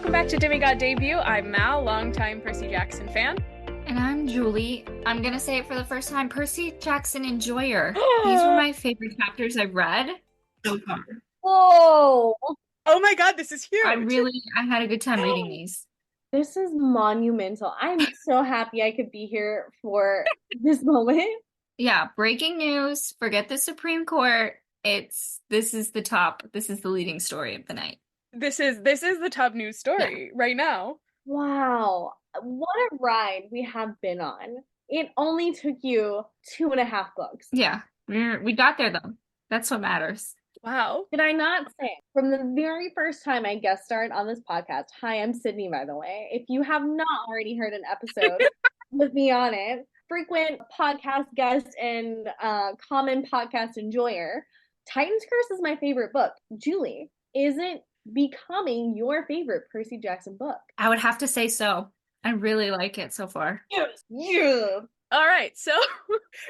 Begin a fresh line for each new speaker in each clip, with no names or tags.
Welcome back to Demigod Debut. I'm Mal, longtime Percy Jackson fan.
And I'm Julie. I'm gonna say it for the first time, Percy Jackson enjoyer. These were my favorite chapters I've read so far.
Whoa,
Oh my god, this is huge.
I had a good time reading these.
this is monumental. I'm so happy I could be here for this moment.
Yeah, breaking news. Forget the Supreme Court. This is the leading story of the night.
This is the top news story right now.
Wow, what a ride we have been on. It only took you 2.5 books.
Yeah, we got there though. That's what matters.
Wow.
Did I not say from the very first time I guest starred on this podcast? Hi, I'm Sydney, by the way. If you have not already heard an episode with me on it, frequent podcast guest and common podcast enjoyer, Titan's Curse is my favorite book. Julie, is it becoming your favorite Percy Jackson book?
I would have to say so. I really like it so far.
Yes. Yeah.
All right, so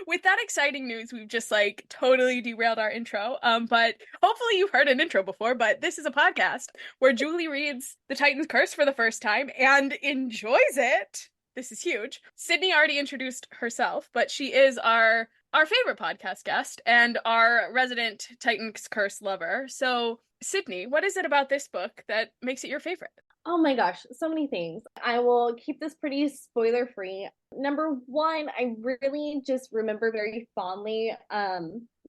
with that exciting news, we've just like totally derailed our intro. But hopefully you've heard an intro before, but this is a podcast where Julie reads The Titan's Curse for the first time and enjoys it. This is huge. Sydney already introduced herself, but she is our favorite podcast guest and our resident Titan's Curse lover. So, Sydney, what is it about this book that makes it your favorite?
Oh my gosh, so many things. I will keep this pretty spoiler free. Number one, I really just remember very fondly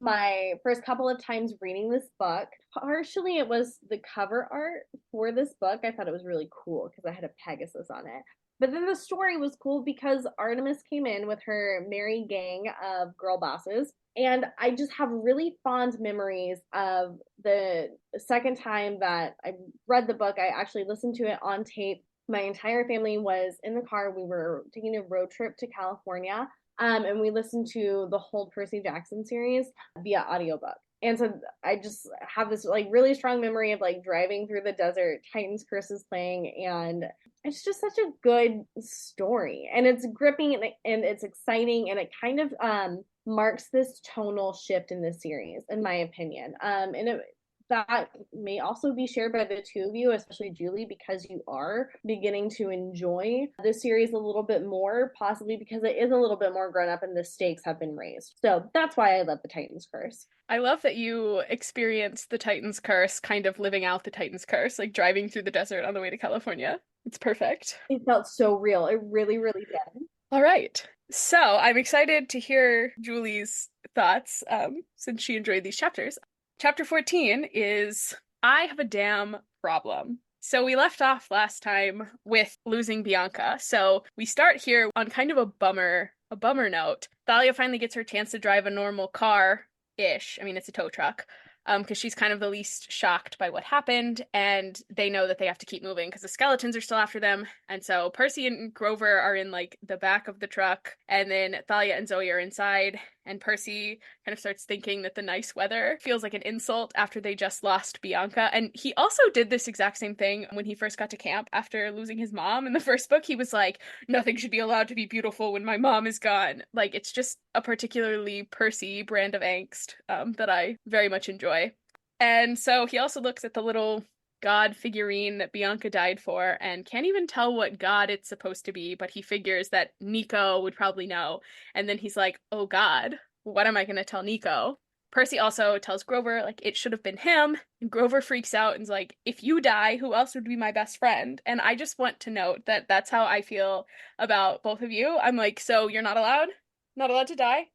my first couple of times reading this book. Partially it was the cover art for this book. I thought it was really cool because I had a Pegasus on it. But then the story was cool because Artemis came in with her merry gang of girl bosses. And I just have really fond memories of the second time that I read the book. I actually listened to it on tape. My entire family was in the car. We were taking a road trip to California. And we listened to the whole Percy Jackson series via audiobook. And so I just have this like really strong memory of like driving through the desert, Titan's Curse is playing, and it's just such a good story. And it's gripping and it's exciting, and it kind of marks this tonal shift in this series, in my opinion. That may also be shared by the two of you, especially Julie, because you are beginning to enjoy this series a little bit more, possibly because it is a little bit more grown up and the stakes have been raised. So that's why I love the Titan's Curse.
I love that you experienced the Titan's Curse, kind of living out the Titan's Curse, like driving through the desert on the way to California. It's perfect.
It felt so real. It really, really did.
All right. So I'm excited to hear Julie's thoughts, since she enjoyed these chapters. Chapter 14 is I Have a Damn Problem. So we left off last time with losing Bianca. So we start here on kind of a bummer note. Thalia finally gets her chance to drive a normal car-ish. I mean, it's a tow truck. Because she's kind of the least shocked by what happened, and they know that they have to keep moving because the skeletons are still after them. And so Percy and Grover are in like the back of the truck, and then Thalia and Zoe are inside, and Percy kind of starts thinking that the nice weather feels like an insult after they just lost Bianca. And he also did this exact same thing when he first got to camp after losing his mom in the first book. He was like, nothing should be allowed to be beautiful when my mom is gone. Like, it's just a particularly Percy brand of angst that I very much enjoy. And so he also looks at the little god figurine that Bianca died for and can't even tell what god it's supposed to be, but he figures that Nico would probably know. And then he's like, oh god, what am I going to tell Nico? Percy also tells Grover, like, it should have been him. And Grover freaks out and is like, if you die, who else would be my best friend? And I just want to note that that's how I feel about both of you. I'm like, so you're not allowed? Not allowed to die?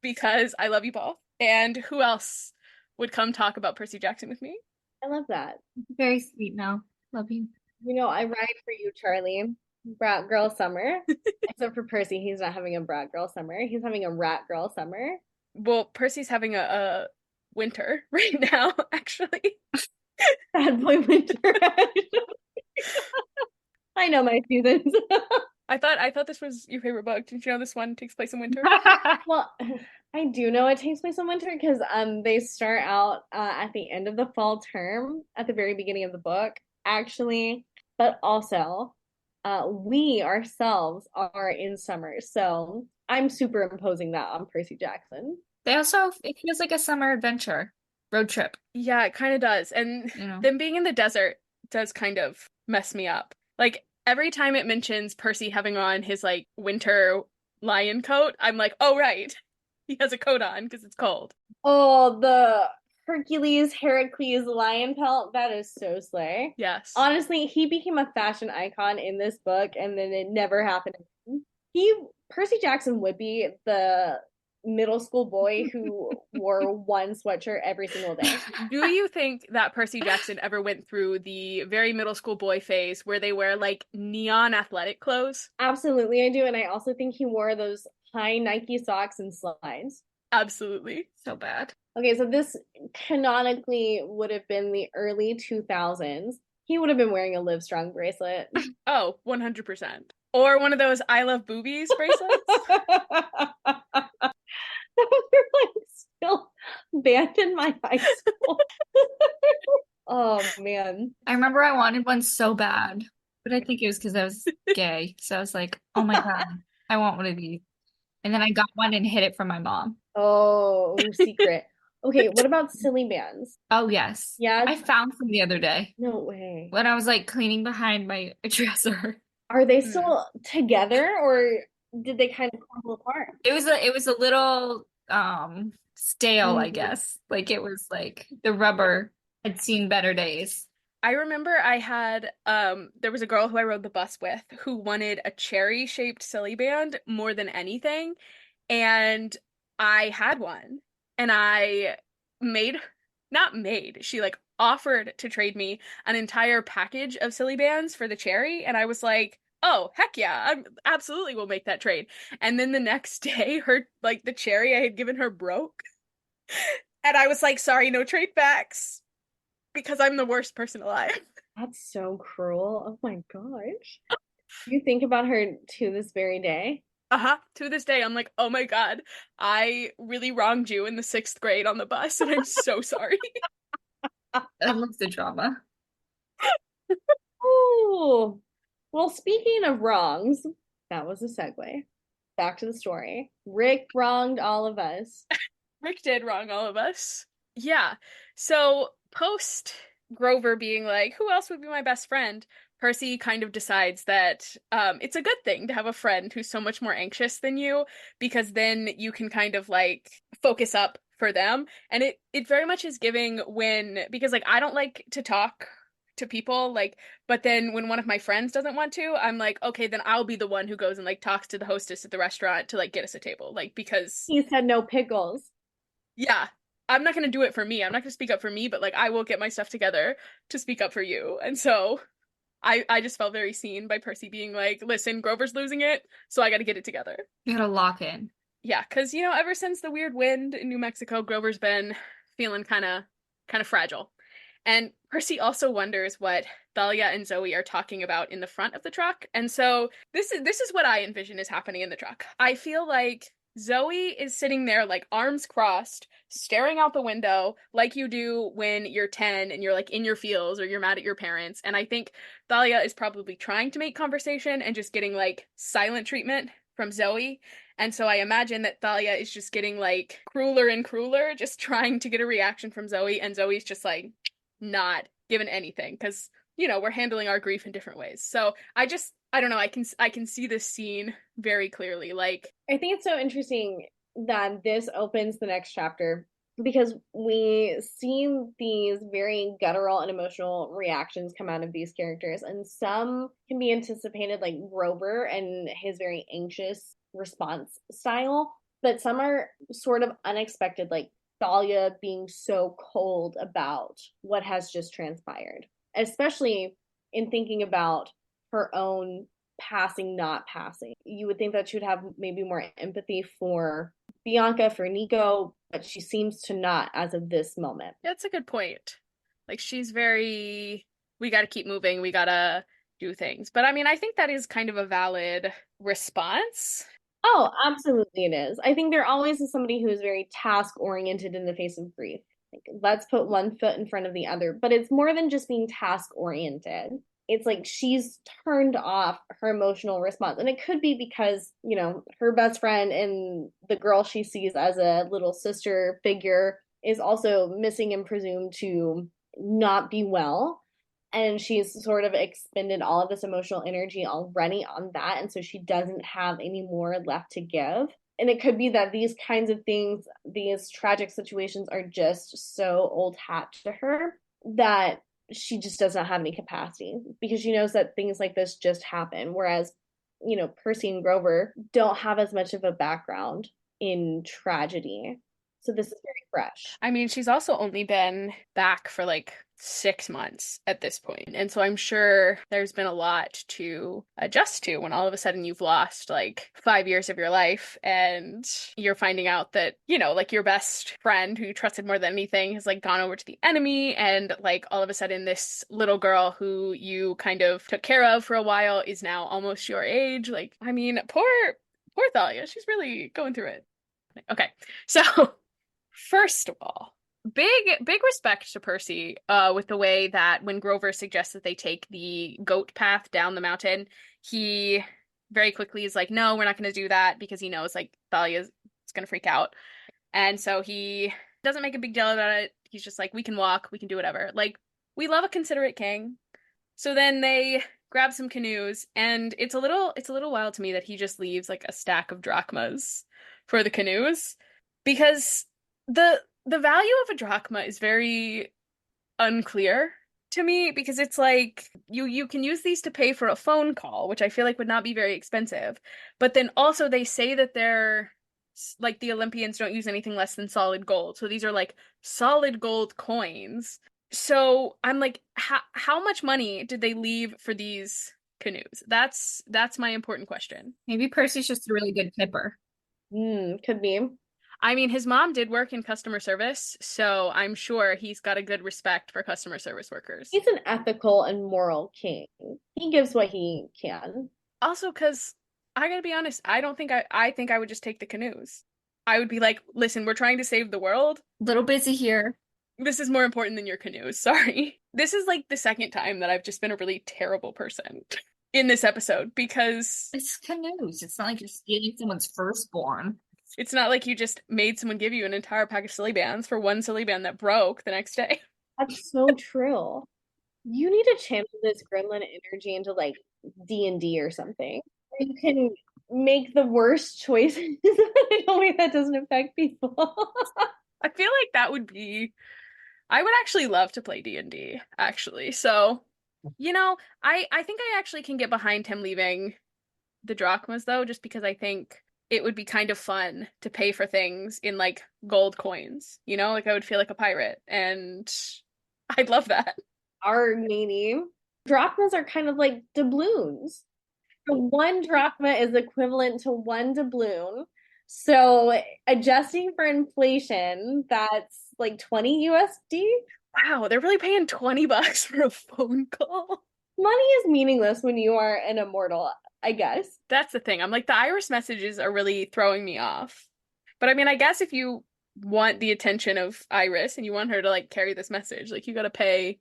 Because I love you both. And who else would come talk about Percy Jackson with me?
I love that.
Very sweet, Mel. Love you.
You know, I ride for you, Charlie. Brat girl summer. Except for Percy, he's not having a brat girl summer. He's having a rat girl summer.
Well, Percy's having a winter right now, actually.
Bad boy winter. I know my seasons.
I thought this was your favorite book. Did you know this one takes place in winter?
Well, I do know it takes place in winter because they start out at the end of the fall term, at the very beginning of the book, actually. But also, we ourselves are in summer, so I'm superimposing that on Percy Jackson.
It feels like a summer adventure, road trip.
Yeah, it kind of does. And them being in the desert does kind of mess me up. Like every time it mentions Percy having on his like winter lion coat, I'm like, oh right, he has a coat on because it's cold.
Oh, the Heracles lion pelt, that is so slay.
Yes.
Honestly, he became a fashion icon in this book, and then it never happened again. He Percy Jackson would be the middle school boy who wore one sweatshirt every single day.
Do you think that Percy Jackson ever went through the very middle school boy phase where they wear like neon athletic clothes?
Absolutely, I do, and I also think he wore those high Nike socks and slides.
Absolutely.
So bad.
Okay, so this canonically would have been the early 2000s. He would have been wearing a Live Strong bracelet.
Oh, 100%. Or one of those I love boobies bracelets.
They're like still banned in my high school. Oh man.
I remember I wanted one so bad, but I think it was because I was gay. So I was like, oh my God, I want one of these. And then I got one and hid it from my mom.
Oh, secret. Okay, what about silly bands?
Oh, yes.
Yeah,
I found some the other day
no way.
when I was like cleaning behind my dresser.
Are they
Mm.
still together or did they kind of crumble apart?
It was a little stale, I
Mm.
guess. Like it was like the rubber had seen better days.
I remember I had there was a girl who I rode the bus with who wanted a cherry-shaped silly band more than anything, and I had one and I made not made, she like offered to trade me an entire package of silly bands for the cherry, and I was like, "Oh, heck yeah. I absolutely will make that trade." And then the next day her like the cherry I had given her broke, and I was like, "Sorry, no trade backs." Because I'm the worst person alive.
That's so cruel. Oh my gosh. You think about her to this very day?
Uh-huh. To this day, I'm like, oh my God, I really wronged you in the sixth grade on the bus, and I'm so sorry.
That was the drama.
Oh, well, speaking of wrongs, that was a segue. Back to the story. Rick wronged all of us.
Rick did wrong all of us. Yeah. So post Grover being like, who else would be my best friend? Percy kind of decides that it's a good thing to have a friend who's so much more anxious than you because then you can kind of like focus up for them. And it very much is giving when because like I don't like to talk to people like but then when one of my friends doesn't want to, I'm like, okay, then I'll be the one who goes and like talks to the hostess at the restaurant to like get us a table. Like because
He said no pickles.
yeah, I'm not going to do it for me. I'm not going to speak up for me, but like I will get my stuff together to speak up for you. And so I just felt very seen by Percy being like, "Listen, Grover's losing it, so I got to get it together."
You gotta lock in.
Yeah, cuz ever since the weird wind in New Mexico, Grover's been feeling kind of fragile. And Percy also wonders what Thalia and Zoe are talking about in the front of the truck. And so this is what I envision is happening in the truck. I feel like Zoe is sitting there like arms crossed, staring out the window like you do when you're 10 and you're like in your feels or you're mad at your parents. And I think Thalia is probably trying to make conversation and just getting like silent treatment from Zoe. And so I imagine that Thalia is just getting like crueler and crueler, just trying to get a reaction from Zoe, and Zoe's just like not given anything because we're handling our grief in different ways. So I don't know, I can see this scene very clearly. Like
I think it's so interesting that this opens the next chapter because we see these very guttural and emotional reactions come out of these characters, and some can be anticipated, like Grover and his very anxious response style, but some are sort of unexpected, like Thalia being so cold about what has just transpired, especially in thinking about her own passing, not passing. You would think that she would have maybe more empathy for Bianca, for Nico, but she seems to not as of this moment.
that's a good point. Like she's very we got to keep moving, we got to do things. But I mean, I think that is kind of a valid response.
Oh, absolutely it is. I think there always is somebody who is very task oriented in the face of grief. Like, let's put one foot in front of the other. But it's more than just being task oriented. It's like she's turned off her emotional response. And it could be because, her best friend and the girl she sees as a little sister figure is also missing and presumed to not be well. and she's sort of expended all of this emotional energy already on that, and so she doesn't have any more left to give. And it could be that these kinds of things, these tragic situations, are just so old hat to her that she just does not have any capacity, because she knows that things like this just happen, whereas Percy and Grover don't have as much of a background in tragedy, so this is very fresh.
I mean, she's also only been back for like 6 months at this point. And so I'm sure there's been a lot to adjust to when all of a sudden you've lost like 5 years of your life and you're finding out that, like your best friend who you trusted more than anything has like gone over to the enemy. And like all of a sudden, this little girl who you kind of took care of for a while is now almost your age. Like, I mean, poor Thalia. She's really going through it. Okay. So first of all, big respect to Percy with the way that when Grover suggests that they take the goat path down the mountain, he very quickly is like, no, we're not going to do that, because he knows like Thalia is going to freak out. And so he doesn't make a big deal about it. He's just like, we can walk, we can do whatever. Like, we love a considerate king. So then they grab some canoes, and it's a little wild to me that he just leaves like a stack of drachmas for the canoes, because the value of a drachma is very unclear to me, because it's like you can use these to pay for a phone call, which I feel like would not be very expensive. But then also they say that they're like the Olympians don't use anything less than solid gold. So these are like solid gold coins. So I'm like, how much money did they leave for these canoes? That's my important question.
Maybe Percy's just a really good tipper.
Could be.
I mean, his mom did work in customer service, so I'm sure he's got a good respect for customer service workers.
He's an ethical and moral king. He gives what he can.
Also, because I gotta be honest, I don't think I think I would just take the canoes. I would be like, listen, we're trying to save the world.
Little busy here.
This is more important than your canoes. Sorry. This is like the second time that I've just been a really terrible person in this episode, because
It's canoes. It's not like you're stealing someone's firstborn.
it's not like you just made someone give you an entire pack of silly bands for one silly band that broke the next day.
That's so true. You need to channel this gremlin energy into like D&D or something. You can make the worst choices in a way that doesn't affect people.
I feel like that would be I would actually love to play D&D, actually. So, I think I actually can get behind him leaving the drachmas though, just because I think it would be kind of fun to pay for things in like gold coins, Like I would feel like a pirate, and I'd love that.
Our meaning. Drachmas are kind of like doubloons. So one drachma is equivalent to one doubloon. So adjusting for inflation, that's like 20 USD.
Wow, they're really paying $20 for a phone call.
Money is meaningless when you are an immortal, I guess.
That's the thing. I'm like, the Iris messages are really throwing me off. But I mean, I guess if you want the attention of Iris and you want her to like carry this message, like you gotta pay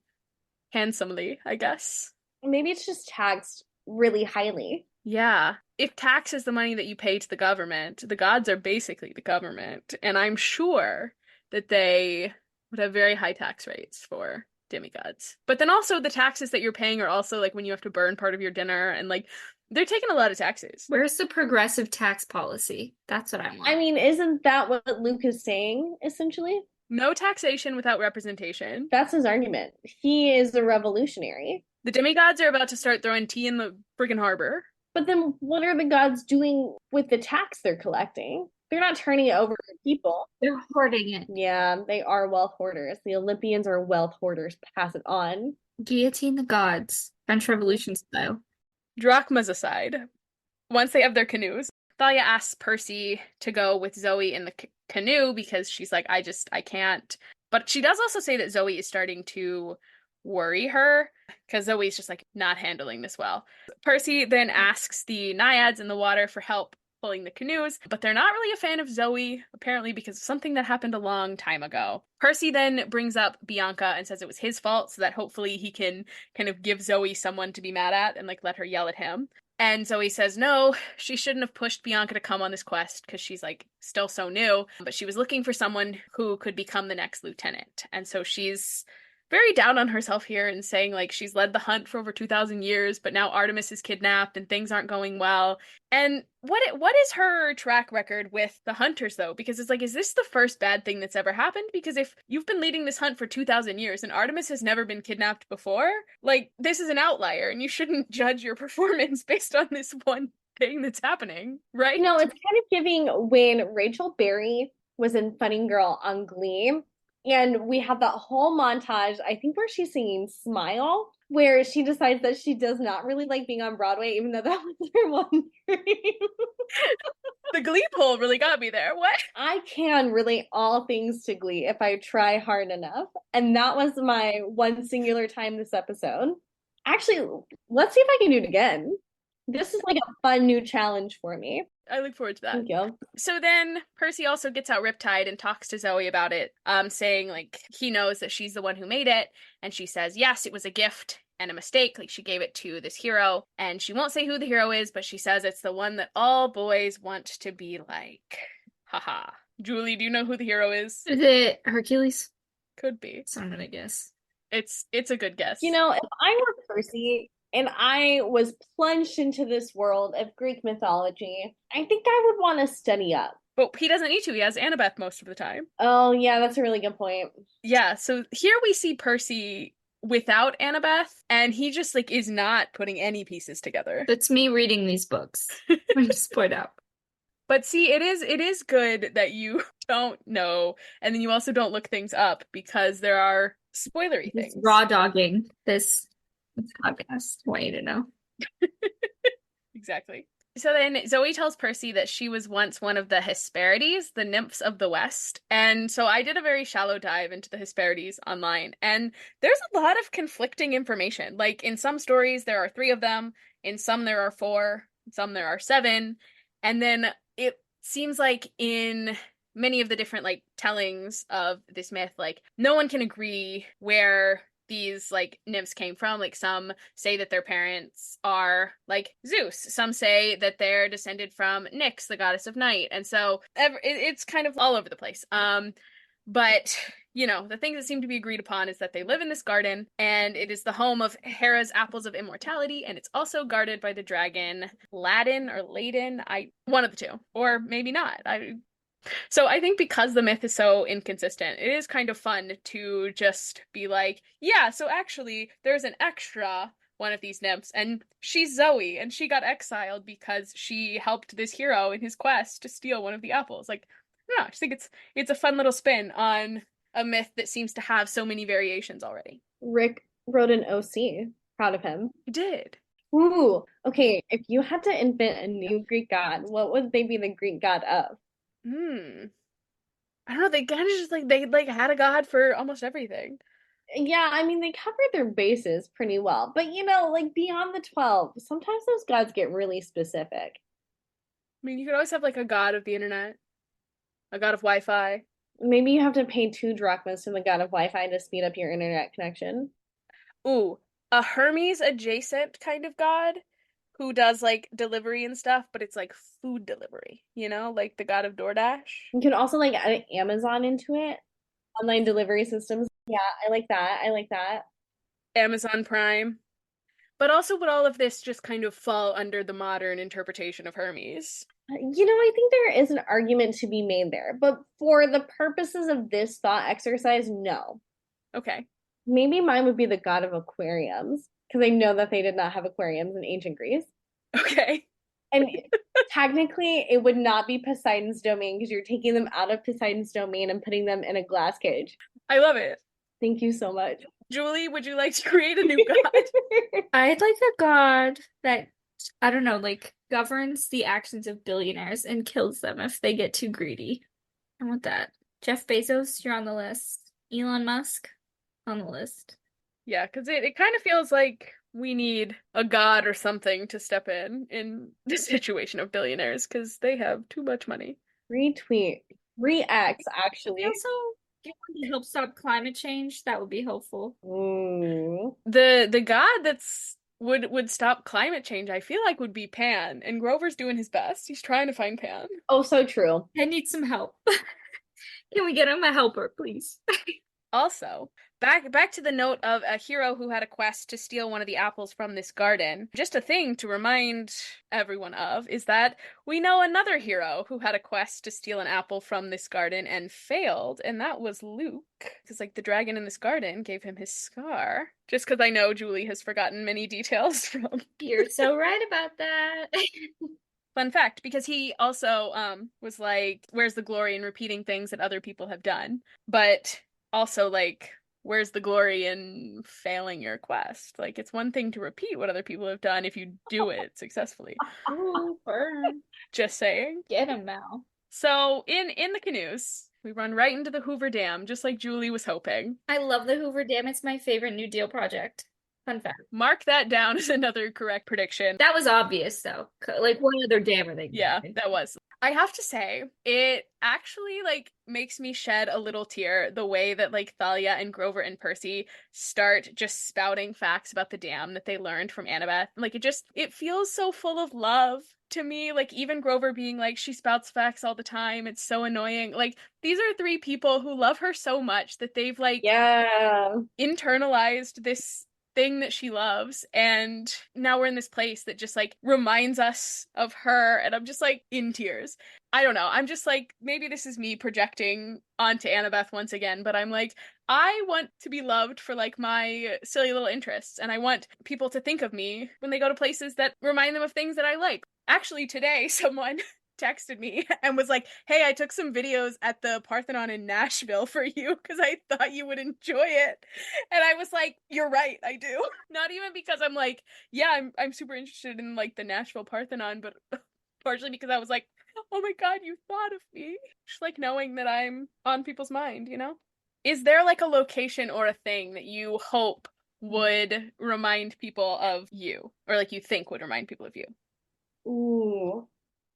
handsomely, I guess.
Maybe it's just taxed really highly.
Yeah. If tax is the money that you pay to the government, the gods are basically the government. And I'm sure that they would have very high tax rates for demigods. But then also the taxes that you're paying are also like when you have to burn part of your dinner, and like they're taking a lot of taxes.
Where's the progressive tax policy? That's what I want.
I mean, isn't that what Luke is saying, essentially?
No taxation without representation.
That's his argument. He is a revolutionary.
The demigods are about to start throwing tea in the friggin' harbor.
But then what are the gods doing with the tax they're collecting? They're not turning it over to people.
They're hoarding it.
Yeah, they are wealth hoarders. The Olympians are wealth hoarders. Pass it on.
Guillotine the gods. French Revolution style.
Drachmas aside, once they have their canoes, Thalia asks Percy to go with Zoe in the canoe because she's like, I can't. But she does also say that Zoe is starting to worry her because Zoe's just like not handling this well. Percy then asks the naiads in the water for help pulling the canoes, but they're not really a fan of Zoe, apparently because of something that happened a long time ago. Percy then brings up Bianca and says it was his fault so that hopefully he can kind of give Zoe someone to be mad at and like let her yell at him. And Zoe says no, she shouldn't have pushed Bianca to come on this quest because she's like still so new, but she was looking for someone who could become the next lieutenant. And so she's very down on herself here and saying like she's led the hunt for over 2,000 years, but now Artemis is kidnapped and things aren't going well. And what is her track record with the hunters though? Because it's like, is this the first bad thing that's ever happened? Because if you've been leading this hunt for 2,000 years and Artemis has never been kidnapped before, like this is an outlier and you shouldn't judge your performance based on this one thing that's happening, right?
It's kind of giving when Rachel Berry was in Funny Girl on Glee, and we have that whole montage, I think, where she's singing Smile, where she decides that she does not really like being on Broadway, even though that was her one dream.
The Glee poll really got me there. What?
I can relate all things to Glee if I try hard enough. And that was my one singular time this episode. Actually, let's see if I can do it again. This is like a fun new challenge for me.
I look forward to that.
Thank you.
So then Percy also gets out Riptide and talks to Zoe about it, saying like he knows that she's the one who made it, and she says, yes, it was a gift and a mistake, like she gave it to this hero, and she won't say who the hero is, but she says it's the one that all boys want to be like. Haha. Julie, do you know who the hero is?
Is it Hercules?
Could be.
So I'm gonna guess.
It's a good guess.
If I were Percy and I was plunged into this world of Greek mythology, I think I would want to study up.
But he doesn't need to. He has Annabeth most of the time.
Oh, yeah, that's a really good point.
Yeah, so here we see Percy without Annabeth, and he just like is not putting any pieces together.
That's me reading these books. I just point out.
But see, it is good that you don't know, and then you also don't look things up because there are spoilery things.
Just raw dogging this podcast. Want you to know.
Exactly. So then Zoe tells Percy that she was once one of the Hesperides, the nymphs of the West. And so I did a very shallow dive into the Hesperides online, and there's a lot of conflicting information. Like in some stories, there are 3 of them, in some there are 4, in some there are 7. And then it seems like in many of the different like tellings of this myth, like no one can agree where these like nymphs came from. Like some say that their parents are like Zeus, some say that they're descended from Nyx, the goddess of night, and so it's kind of all over the place. But the things that seem to be agreed upon is that they live in this garden, and it is the home of Hera's apples of immortality, and it's also guarded by the dragon Ladin or Ladin, one of the two, or maybe not. So I think because the myth is so inconsistent, it is kind of fun to just be like, yeah, so actually there's an extra one of these nymphs, and she's Zoe, and she got exiled because she helped this hero in his quest to steal one of the apples. Like, I don't know, I just think it's a fun little spin on a myth that seems to have so many variations already.
Rick wrote an OC. Proud of him.
He did.
Ooh, okay. If you had to invent a new Greek god, what would they be the Greek god of?
I don't know, they kind of just like they like had a god for almost everything.
Yeah, I mean, they covered their bases pretty well. But like beyond the 12, sometimes those gods get really specific.
I mean, you could always have like a god of the internet, a god of Wi-Fi.
Maybe you have to pay 2 drachmas to the god of Wi-Fi to speed up your internet connection.
Ooh, a Hermes adjacent kind of god who does like delivery and stuff, but it's like food delivery, like the god of DoorDash.
You can also like add Amazon into it. Online delivery systems. Yeah, I like that. I like that.
Amazon Prime. But also would all of this just kind of fall under the modern interpretation of Hermes?
I think there is an argument to be made there, but for the purposes of this thought exercise, no.
Okay.
Maybe mine would be the god of aquariums, because I know that they did not have aquariums in ancient Greece.
Okay.
And technically, it would not be Poseidon's domain because you're taking them out of Poseidon's domain and putting them in a glass cage.
I love it.
Thank you so much.
Julie, would you like to create a new god?
I'd like a god that, I don't know, like governs the actions of billionaires and kills them if they get too greedy. I want that. Jeff Bezos, you're on the list. Elon Musk, on the list.
Yeah, because it kind of feels like we need a god or something to step in the situation of billionaires because they have too much money.
Retweet. Reacts, actually.
Also, get one to help stop climate change. That would be helpful.
Ooh.
The god that's would stop climate change, I feel like would be Pan, and Grover's doing his best. He's trying to find Pan.
Oh, so true.
I need some help. Can we get him a helper, please?
Also, Back to the note of a hero who had a quest to steal one of the apples from this garden. Just a thing to remind everyone of is that we know another hero who had a quest to steal an apple from this garden and failed, and that was Luke. Because like the dragon in this garden gave him his scar. Just because I know Julie has forgotten many details from
You're so right about that.
Fun fact, because he also was like, where's the glory in repeating things that other people have done? But also like, where's the glory in failing your quest? Like it's one thing to repeat what other people have done if you do it successfully.
Ooh, burn.
Just saying.
Get him, Mal.
So in the canoes, we run right into the Hoover Dam, just like Julie was hoping.
I love the Hoover Dam. It's my favorite New Deal project. Fun fact.
Mark that down as another correct prediction.
That was obvious, though. Like, what other dam are they
Yeah,
going?
that was. I have to say, it actually like makes me shed a little tear the way that like Thalia and Grover and Percy start just spouting facts about the dam that they learned from Annabeth. Like it feels so full of love to me. Like even Grover being like she spouts facts all the time. It's so annoying. Like these are three people who love her so much that they've like
Yeah.
internalized this thing that she loves, and now we're in this place that just like reminds us of her, and I'm just like in tears. I don't know, I'm just like, maybe this is me projecting onto Annabeth once again, but I'm like, I want to be loved for like my silly little interests, and I want people to think of me when they go to places that remind them of things that I like. Actually today someone texted me and was like, "Hey, I took some videos at the Parthenon in Nashville for you because I thought you would enjoy it." And I was like, "You're right, I do." Not even because I'm like, "Yeah, I'm super interested in like the Nashville Parthenon," but partially because I was like, "Oh my God, you thought of me." Just like knowing that I'm on people's mind, you know? Is there like a location or a thing that you hope would remind people of you, or like you think would remind people of you?
Ooh,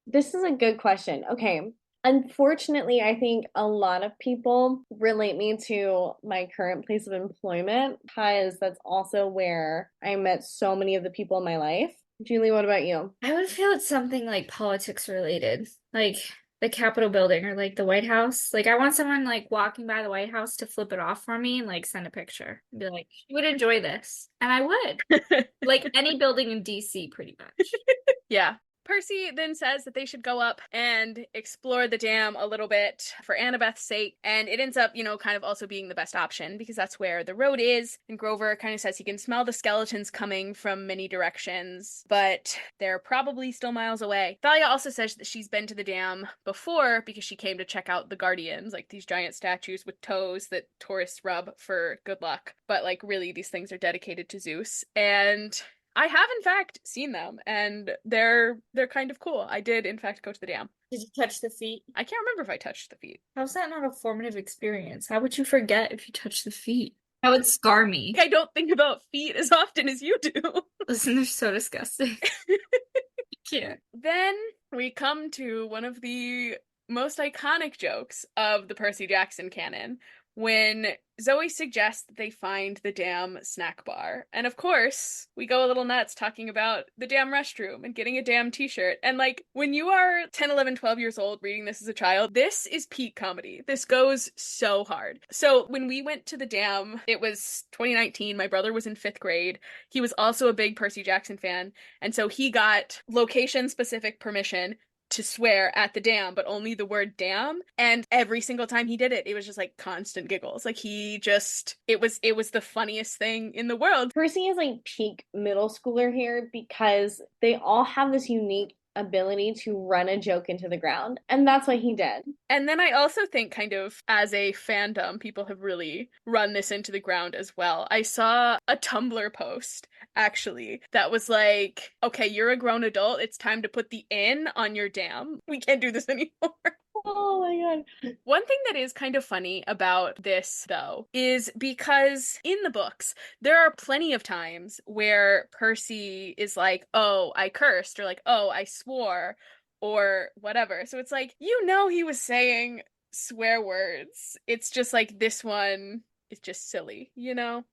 this is a good question. Okay. Unfortunately, I think a lot of people relate me to my current place of employment because that's also where I met so many of the people in my life. Julie, what about you?
I would feel it's something like politics related, like the Capitol building or like the White House. Like, I want someone like walking by the White House to flip it off for me and like send a picture and be like, "You would enjoy this." And I would. Like any building in DC, pretty much.
Yeah. Percy then says that they should go up and explore the dam a little bit for Annabeth's sake, and it ends up, kind of also being the best option because that's where the road is. And Grover kind of says he can smell the skeletons coming from many directions, but they're probably still miles away. Thalia also says that she's been to the dam before because she came to check out the guardians, like these giant statues with toes that tourists rub for good luck. But like really, these things are dedicated to Zeus, and I have in fact seen them, and they're kind of cool. I did in fact go to the dam.
Did you touch the feet?
I can't remember if I touched the feet.
How's that not a formative experience? How would you forget if you touch the feet? That would scar me.
I don't think about feet as often as you do.
Listen, they're so disgusting. Can't.
Then we come to one of the most iconic jokes of the Percy Jackson canon when Zoe suggests that they find the damn snack bar. And of course, we go a little nuts talking about the damn restroom and getting a damn t-shirt. And like, when you are 10, 11, 12 years old reading this as a child, this is peak comedy. This goes so hard. So when we went to the dam, it was 2019. My brother was in 5th grade. He was also a big Percy Jackson fan. And so he got location-specific permission to swear at the dam, but only the word damn. And every single time he did it, it was just like constant giggles. Like it was the funniest thing in the world.
Percy is like peak middle schooler here because they all have this unique ability to run a joke into the ground. And that's what he did.
And then I also think kind of as a fandom, people have really run this into the ground as well. I saw a Tumblr post actually that was like, okay, you're a grown adult. It's time to put the N on your dam. We can't do this anymore.
Oh my God.
One thing that is kind of funny about this, though, is because in the books, there are plenty of times where Percy is like, "Oh, I cursed," or like, "Oh, I swore," or whatever. So it's like, he was saying swear words. It's just like this one is just silly, you know?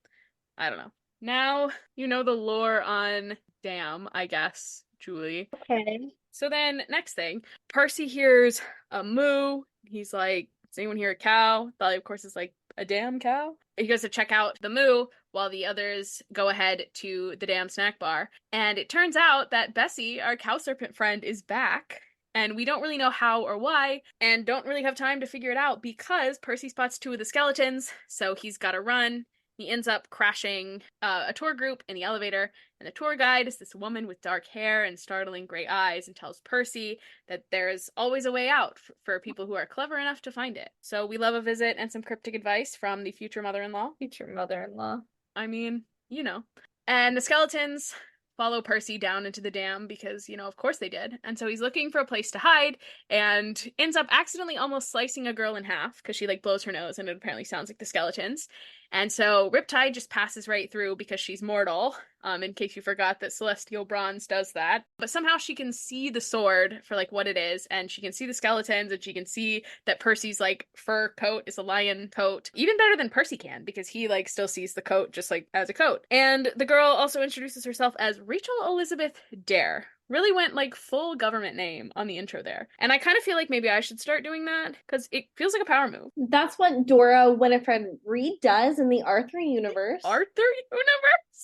I don't know. Now you know the lore on Damn, I guess, Julie.
Okay.
So then, next thing, Percy hears a moo. He's like, "Does anyone hear a cow?" Thalia, of course, is like, "A damn cow?" He goes to check out the moo while the others go ahead to the damn snack bar. And it turns out that Bessie, our cow serpent friend, is back. And we don't really know how or why, and don't really have time to figure it out because Percy spots two of the skeletons, so he's got to run. He ends up crashing a tour group in the elevator, and the tour guide is this woman with dark hair and startling gray eyes and tells Percy that there's always a way out for people who are clever enough to find it. So we love a visit and some cryptic advice from the future mother-in-law.
Future mother-in-law.
I mean, you know. And the skeletons follow Percy down into the dam because, of course they did. And so he's looking for a place to hide and ends up accidentally almost slicing a girl in half because she blows her nose and it apparently sounds like the skeletons. And so Riptide just passes right through because she's mortal, in case you forgot that Celestial Bronze does that. But somehow she can see the sword for what it is, and she can see the skeletons, and she can see that Percy's fur coat is a lion coat. Even better than Percy can, because he still sees the coat just as a coat. And the girl also introduces herself as Rachel Elizabeth Dare. Really went full government name on the intro there. And I kind of feel like maybe I should start doing that because it feels like a power move.
That's what Dora Winifred Reed does in the Arthur universe.
Arthur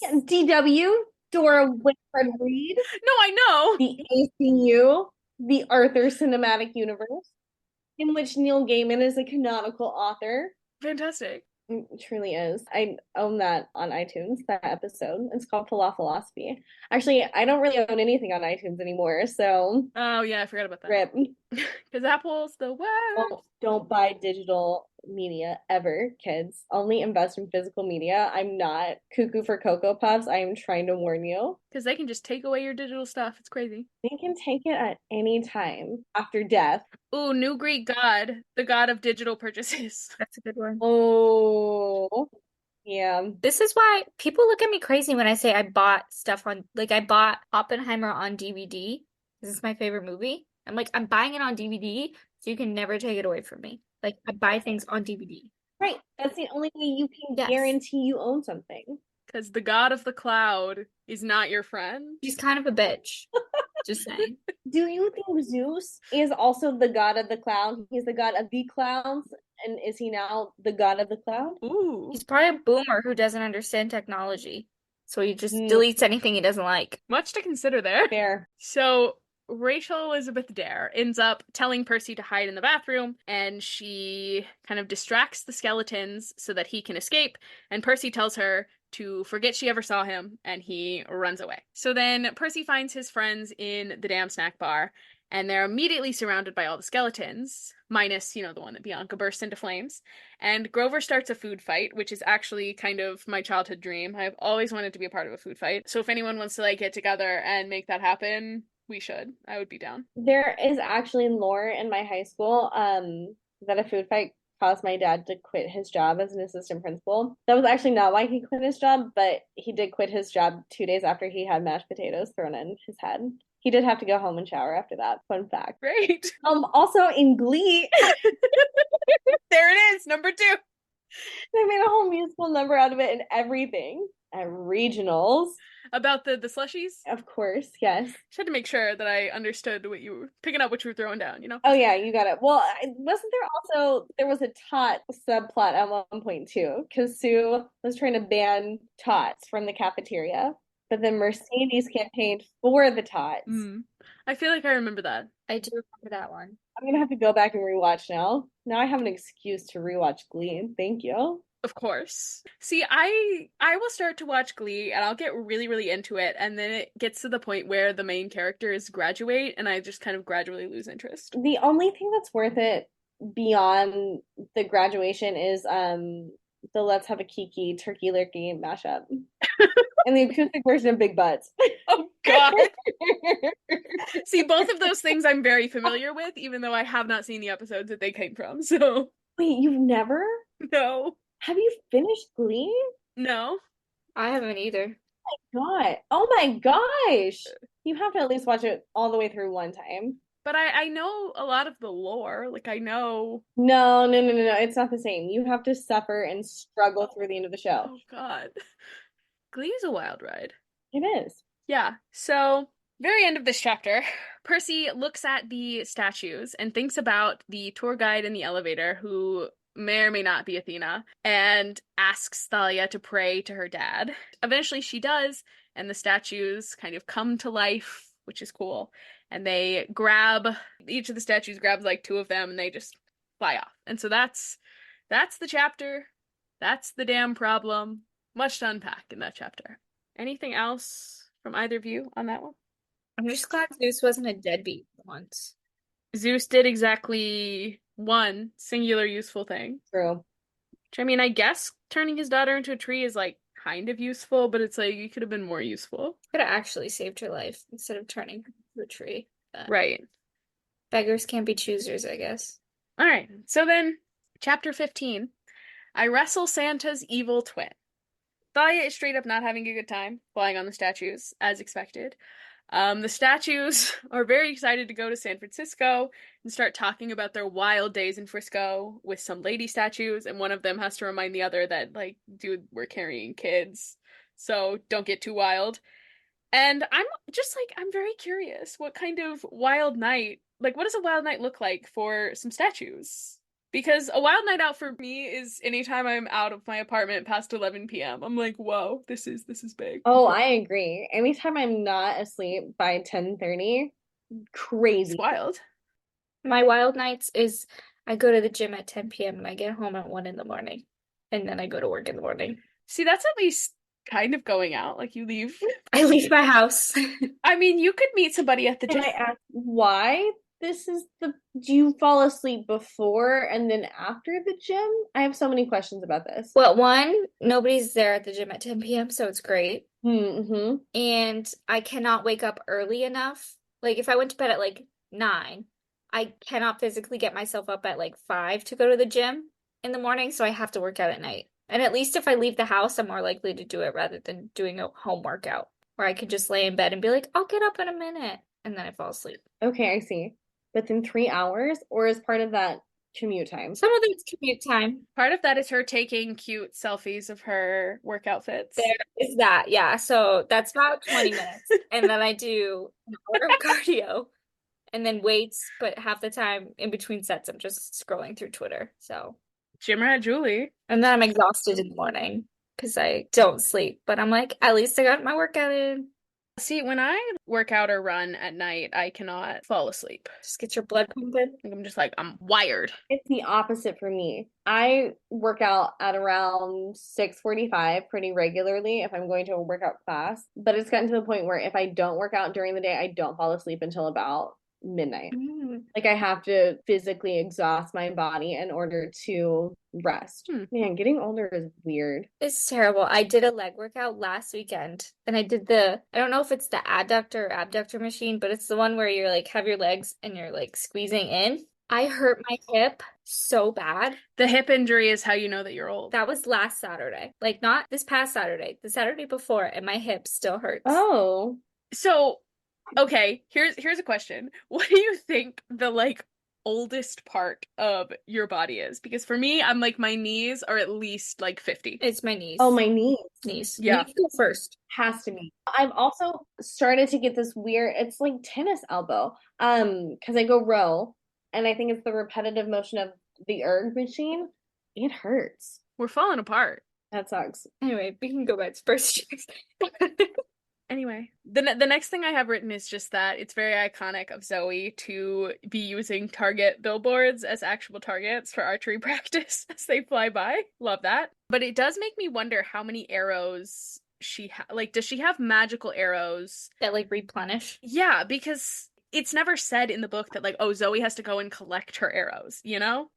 universe?
Yeah, DW, Dora Winifred Reed.
No, I know.
The ACU, the Arthur Cinematic Universe, in which Neil Gaiman is a canonical author.
Fantastic.
It truly is. I own that on iTunes, that episode. It's called Philosophy. Actually, I don't really own anything on iTunes anymore, so.
Oh, yeah, I forgot about that.
Rip.
Because Apple's the worst.
Don't buy digital media ever, kids. Only invest in physical media. I'm not cuckoo for Cocoa Puffs. I am trying to warn you.
Because they can just take away your digital stuff. It's crazy.
They can take it at any time after death.
Ooh, new Greek god, the god of digital purchases.
That's a good one.
Oh, yeah.
This is why people look at me crazy when I say I bought stuff on, I bought Oppenheimer on DVD. This is my favorite movie. I'm buying it on DVD, so you can never take it away from me. I buy things on DVD.
Right. That's the only way you can
Yes.
guarantee you own something.
Because the god of the cloud is not your friend.
She's kind of a bitch. Just saying.
Do you think Zeus is also the god of the cloud? He's the god of the clouds, and is he now the god of the cloud?
Ooh.
He's probably a boomer who doesn't understand technology. So he just deletes anything he doesn't like.
Much to consider there.
Fair.
So Rachel Elizabeth Dare ends up telling Percy to hide in the bathroom, and she kind of distracts the skeletons so that he can escape, and Percy tells her to forget she ever saw him, and he runs away. So then Percy finds his friends in the damn snack bar, and they're immediately surrounded by all the skeletons, minus, the one that Bianca bursts into flames. And Grover starts a food fight, which is actually kind of my childhood dream. I've always wanted to be a part of a food fight. So if anyone wants to get together and make that happen, we should. I would be down.
There is actually lore in my high school that a food fight caused my dad to quit his job as an assistant principal. That was actually not why he quit his job, but he did quit his job 2 days after he had mashed potatoes thrown in his head. He did have to go home and shower after that. Fun fact.
Great.
Also in Glee,
there it is, number 2.
they made a whole musical number out of it and everything. At regionals.
About the slushies?
Of course, yes.
Just had to make sure that I understood what you were picking up, what you were throwing down,
Oh yeah, you got it. Well, wasn't there was a tot subplot at one point too, because Sue was trying to ban tots from the cafeteria, but then Mercedes campaigned for the tots.
I feel like I remember that.
I do remember that one.
I'm gonna have to go back and rewatch now. Now I have an excuse to rewatch Glee. Thank you.
Of course. See, I will start to watch Glee and I'll get really, really into it, and then it gets to the point where the main characters graduate and I just kind of gradually lose interest.
The only thing that's worth it beyond the graduation is the Let's Have a Kiki Turkey Lurkey mashup. And the acoustic version of Big Butts.
Oh God. See, both of those things I'm very familiar with, even though I have not seen the episodes that they came from. So
wait, you've never?
No.
Have you finished Glee?
No.
I haven't either.
Oh my God. Oh my gosh. You have to at least watch it all the way through one time.
But I know a lot of the lore. I know.
No. It's not the same. You have to suffer and struggle through the end of the show.
Oh God. Glee is a wild ride.
It is.
Yeah. So, very end of this chapter, Percy looks at the statues and thinks about the tour guide in the elevator who may or may not be Athena, and asks Thalia to pray to her dad. Eventually she does, and the statues kind of come to life, which is cool. And they grab, each of the statues grabs like two of them and they just fly off. And so that's the chapter. That's the damn problem. Much to unpack in that chapter. Anything else from either of you on that one?
I'm just glad Zeus wasn't a deadbeat once.
Zeus did exactly one singular useful thing.
True.
Which, I mean, I guess turning his daughter into a tree is like kind of useful, but it's like you could have been more useful.
Could have actually saved her life instead of turning her into a tree. But
Right.
beggars can't be choosers, I guess.
All right. So then, chapter 15. I wrestle Santa's evil twin. Thalia is straight up not having a good time flying on the statues, as expected. The statues are very excited to go to San Francisco and start talking about their wild days in Frisco with some lady statues, and one of them has to remind the other that, like, dude, we're carrying kids, so don't get too wild. And I'm very curious what kind of wild night, like, what does a wild night look like for some statues? Because a wild night out for me is anytime I'm out of my apartment past 11 p.m. I'm like, whoa, this is big.
Oh, I agree. Anytime I'm not asleep by 10:30,
It's
crazy.
wild.
My wild nights is I go to the gym at 10 p.m. and I get home at 1 in the morning. And then I go to work in the morning.
See, that's at least kind of going out. Like you leave.
I leave my house.
I mean, you could meet somebody at the
Can
gym.
I ask why this is do you fall asleep before and then after the gym? I have so many questions about this.
Well, one, nobody's there at the gym at 10 p.m., so it's great.
Mm-hmm.
And I cannot wake up early enough. Like if I went to bed at like 9, I cannot physically get myself up at like 5 to go to the gym in the morning, so I have to work out at night. And at least if I leave the house, I'm more likely to do it rather than doing a home workout where I could just lay in bed and be like, I'll get up in a minute, and then I fall asleep.
Okay, I see. But then 3 hours, or is part of that commute time?
Some of it's commute time.
Part of that is her taking cute selfies of her work outfits.
There is that, yeah. So that's about 20 minutes. And then I do an hour of cardio and then weights, but half the time in between sets, I'm just scrolling through Twitter. So,
Jimmer at Julie.
and then I'm exhausted in the morning because I don't sleep. But I'm like, at least I got my workout in.
See, when I work out or run at night, I cannot fall asleep.
Just get your blood pumping.
I'm just like, I'm wired.
It's the opposite for me. I work out at around 6:45 pretty regularly if I'm going to a workout class, but it's gotten to the point where if I don't work out during the day, I don't fall asleep until about midnight. Like I have to physically exhaust my body in order to rest. Man, getting older is weird.
It's terrible. I did a leg workout last weekend and I did I don't know if it's the adductor or abductor machine, but it's the one where you're like, have your legs and you're like squeezing in. I hurt my hip so bad.
The hip injury is how you know that you're old.
That was last Saturday. Like not this past Saturday, the Saturday before, and my hip still hurts.
Oh.
So, okay, here's a question. What do you think the like oldest part of your body is? Because for me, I'm like my knees are at least like 50.
It's my knees.
Oh, my knees.
Knees.
Yeah.
Knees go first.
Has to be. I've also started to get this weird, it's like tennis elbow. Because I go row, and I think it's the repetitive motion of the erg machine. It hurts.
We're falling apart.
That sucks.
Anyway, we can go back to first checks.
Anyway, the next thing I have written is just that it's very iconic of Zoe to be using Target billboards as actual targets for archery practice as they fly by. Love that. But it does make me wonder how many arrows like, does she have magical arrows
that like replenish?
Yeah, because it's never said in the book that like, oh, Zoe has to go and collect her arrows, you know?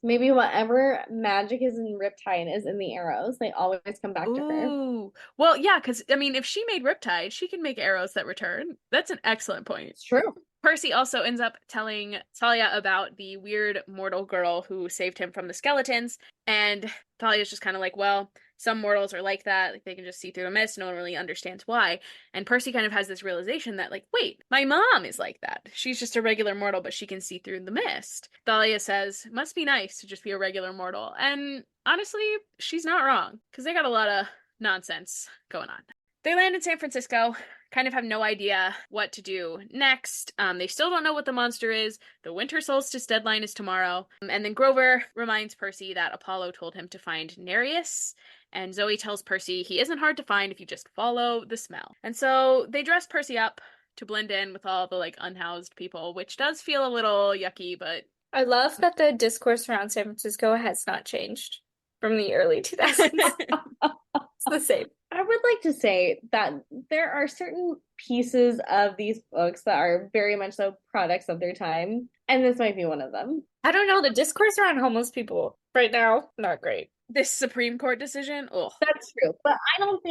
Maybe whatever magic is in Riptide is in the arrows. They always come back to her.
Ooh. Well, yeah, because I mean, if she made Riptide, she can make arrows that return. That's an excellent point.
It's true.
Percy also ends up telling Thalia about the weird mortal girl who saved him from the skeletons, and Thalia's just kind of like, well, some mortals are like that, like they can just see through the mist, no one really understands why. And Percy kind of has this realization that, like, wait, my mom is like that. She's just a regular mortal, but she can see through the mist. Thalia says, must be nice to just be a regular mortal. And honestly, she's not wrong, because they got a lot of nonsense going on. They land in San Francisco. kind of have no idea what to do next. They still don't know what the monster is. The winter solstice deadline is tomorrow. And then Grover reminds Percy that Apollo told him to find Nereus. And Zoe tells Percy he isn't hard to find if you just follow the smell. And so they dress Percy up to blend in with all the like unhoused people, which does feel a little yucky, but
I love that the discourse around San Francisco has not changed from the early 2000s. It's the same.
I would like to say that there are certain pieces of these books that are very much so products of their time, and this might be one of them.
I don't know, the discourse around homeless people right now, not great.
this Supreme Court decision, ugh.
That's true, but I don't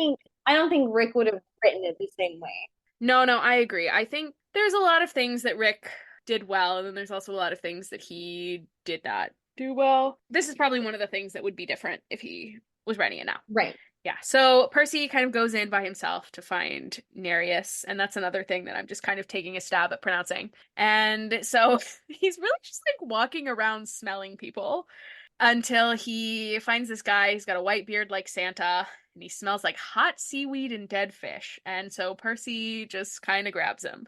think Rick would have written it the same way.
No, no, I agree. I think there's a lot of things that Rick did well, and then there's also a lot of things that he did not do well. This is probably one of the things that would be different if he was writing it now.
Right.
Yeah, so Percy kind of goes in by himself to find Nereus, and that's another thing that I'm just kind of taking a stab at pronouncing. And so he's really just like walking around smelling people until he finds this guy. He's got a white beard like Santa, and he smells like hot seaweed and dead fish. And so Percy just kind of grabs him.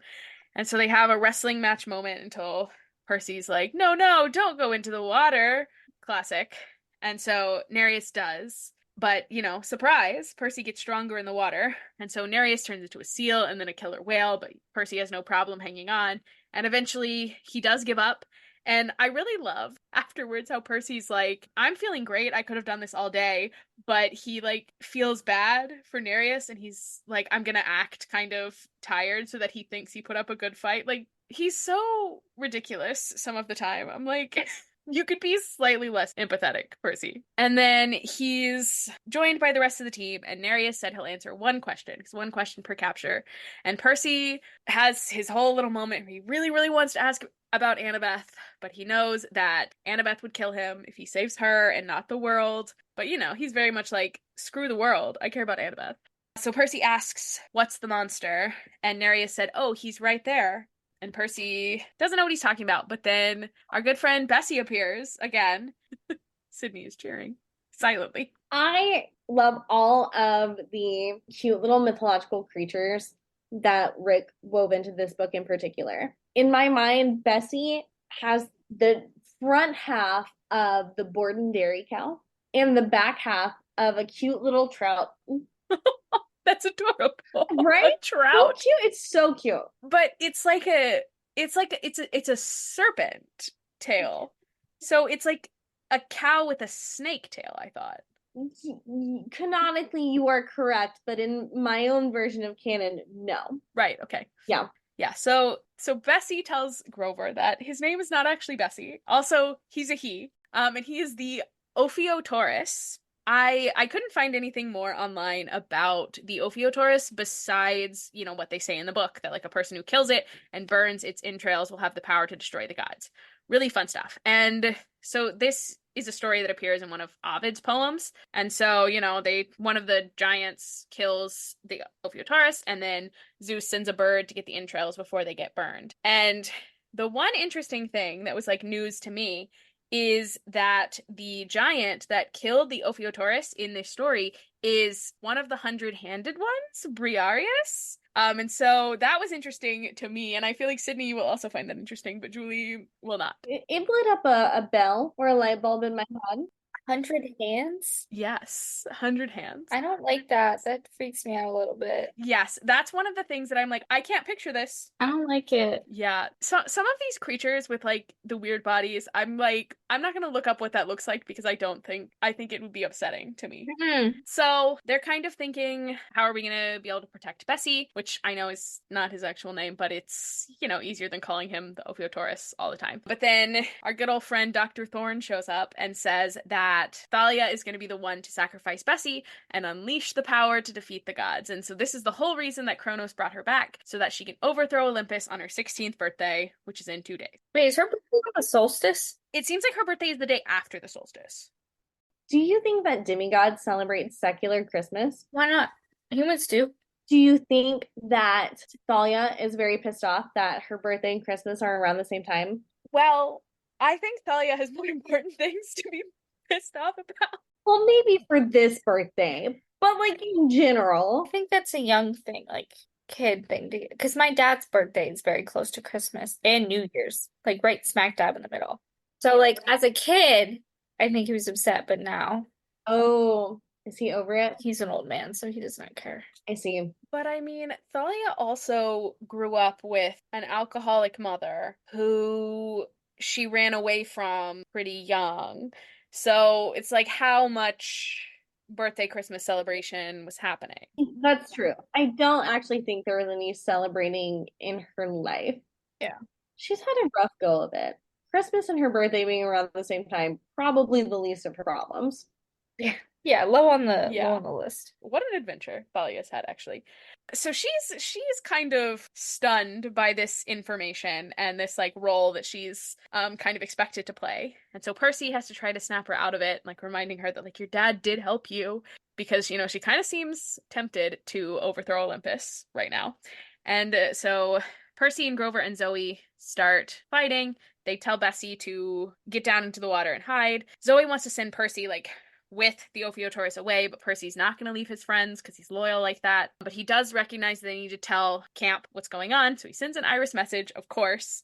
And so they have a wrestling match moment until Percy's like, no, no, don't go into the water. Classic. And so Nereus does. But, you know, surprise, Percy gets stronger in the water. And so Nereus turns into a seal and then a killer whale, but Percy has no problem hanging on. And eventually he does give up. And I really love afterwards how Percy's like, I'm feeling great. I could have done this all day. But he like feels bad for Nereus and he's like, I'm gonna act kind of tired so that he thinks he put up a good fight. Like, he's so ridiculous some of the time. I'm like, you could be slightly less empathetic, Percy. And then he's joined by the rest of the team, and Nereus said he'll answer one question, because one question per capture. And Percy has his whole little moment where he really, really wants to ask about Annabeth, but he knows that Annabeth would kill him if he saves her and not the world. But, you know, he's very much like, screw the world. I care about Annabeth. So Percy asks, what's the monster? And Nereus said, oh, he's right there. And Percy doesn't know what he's talking about, but then our good friend Bessie appears again. Sydney is cheering silently.
I love all of the cute little mythological creatures that Rick wove into this book in particular. In my mind, Bessie has the front half of the Borden dairy cow and the back half of a cute little trout.
That's adorable.
Right?
A trout.
So cute. It's so cute.
But it's a serpent tail. So it's like a cow with a snake tail, I thought.
Canonically, you are correct, but in my own version of canon, no.
Right, okay.
Yeah.
Yeah, so Bessie tells Grover that his name is not actually Bessie. Also, he's a he. And he is the Ophiotaurus. I couldn't find anything more online about the Ophiotaurus besides, you know, what they say in the book, that like a person who kills it and burns its entrails will have the power to destroy the gods. Really fun stuff. And so this is a story that appears in one of Ovid's poems. And so, you know, one of the giants kills the Ophiotaurus, and then Zeus sends a bird to get the entrails before they get burned. And the one interesting thing that was like news to me is that the giant that killed the Ophiotaurus in this story is one of the 100-handed ones, Briareus. And so that was interesting to me, and I feel like Sydney, you will also find that interesting, but Julie will not.
It lit up a bell or a light bulb in my head.
100 hands?
Yes, 100 hands.
I don't like that. That freaks me out a little bit.
Yes, that's one of the things that I'm like, I can't picture this.
I don't like it.
Yeah. So some of these creatures with like the weird bodies, I'm like, I'm not gonna look up what that looks like because I think it would be upsetting to me.
Mm-hmm.
So they're kind of thinking, how are we gonna be able to protect Bessie? Which I know is not his actual name, but it's, you know, easier than calling him the Ophiotaurus all the time. But then our good old friend Dr. Thorne shows up and says that Thalia is going to be the one to sacrifice Bessie and unleash the power to defeat the gods. And so this is the whole reason that Kronos brought her back, so that she can overthrow Olympus on her 16th birthday, which is in 2 days.
Wait, is her birthday on the solstice?
It seems like her birthday is the day after the solstice.
Do you think that demigods celebrate secular Christmas?
Why not? Humans do.
Do you think that Thalia is very pissed off that her birthday and Christmas are around the same time?
Well, I think Thalia has more important things to be pissed off about.
Well, maybe for this birthday, but like in general.
I think that's a young thing. Like, kid thing to get because my dad's birthday is very close to Christmas and New Year's, like right smack dab in the middle. So like as a kid, I think he was upset, but now
Oh, is he over it?
he's an old man, so he does not care.
I see.
But I mean, Thalia also grew up with an alcoholic mother who she ran away from pretty young. So it's like how much birthday Christmas celebration was happening.
That's true. I don't actually think there was any celebrating in her life.
Yeah.
She's had a rough go of it. Christmas and her birthday being around the same time, probably the least of her problems.
Yeah. Yeah, low on
Yeah.
the list.
What an adventure Thalia's had, actually. So she's kind of stunned by this information and this like role that she's kind of expected to play. And so Percy has to try to snap her out of it, like reminding her that like your dad did help you because she kind of seems tempted to overthrow Olympus right now. And so Percy and Grover and Zoe start fighting. They tell Bessie to get down into the water and hide. Zoe wants to send Percy like with the Ophiotaurus away, but Percy's not going to leave his friends because he's loyal like that. But he does recognize they need to tell Camp what's going on, so he sends an Iris message, of course,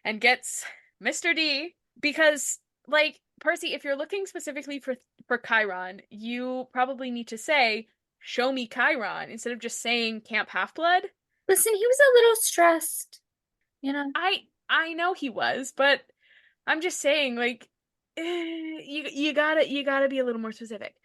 and gets Mr. D because, like, Percy, if you're looking specifically for Chiron, you probably need to say, "Show me Chiron," instead of just saying Camp Half-Blood.
Listen, he was a little stressed, you know.
I know he was, but I'm just saying, like, you gotta be a little more specific.